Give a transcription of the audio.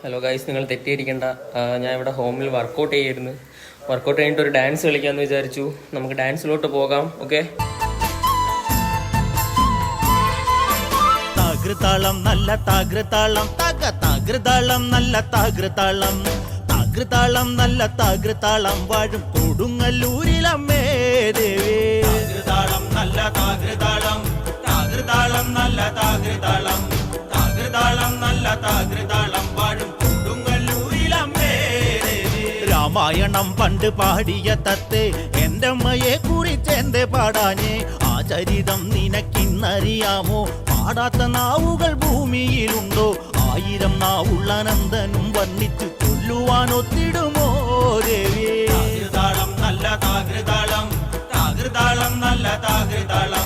Hello guys, നിങ്ങൾ തെറ്റിയിരിക്കേണ്ട. ഞാൻ ഇവിടെ ഹോമിൽ വർക്കൗട്ട് ചെയ്യായിരുന്നു. വർക്കൗട്ട് കഴിഞ്ഞിട്ട് ഒരു ഡാൻസ് കളിക്കാമെന്ന് വിചാരിച്ചു. നമുക്ക് ഡാൻസിലോട്ട് പോകാം. ഓക്കെ, താകൃതാളം നല്ല താകൃതാളം താകൃതാളം നല്ല താകൃതാളം താകൃതാളം നല്ല താകൃതാളം വാഴും കൊടുങ്ങല്ലൂരിലമ്മേ ദേവി. താകൃതാളം നല്ല താകൃതാളം താകൃതാളം നല്ല താകൃതാളം താകൃതാളം നല്ല താകൃതാളം വാഴും കൊടുങ്ങല്ലൂരിലമ്മേ ദേവി. രാമായണം പണ്ട് പാടിയ തത്തേ എന്റെ അമ്മയെ കുറിച്ച് എന്റെ പാടാഞ്ഞേ ആ ചരിതം നിനക്കിന്നറിയാമോ? പാടാത്ത നാവുകൾ ഭൂമിയിലുണ്ടോ? 1000 നാവുള്ള നന്ദനും വർണ്ണിച്ചു ചൊല്ലുവാനൊത്തിടുമോ ദേവി. താകൃതാളം നല്ല താകൃതാളം താകൃതാളം നല്ല താകൃതാളം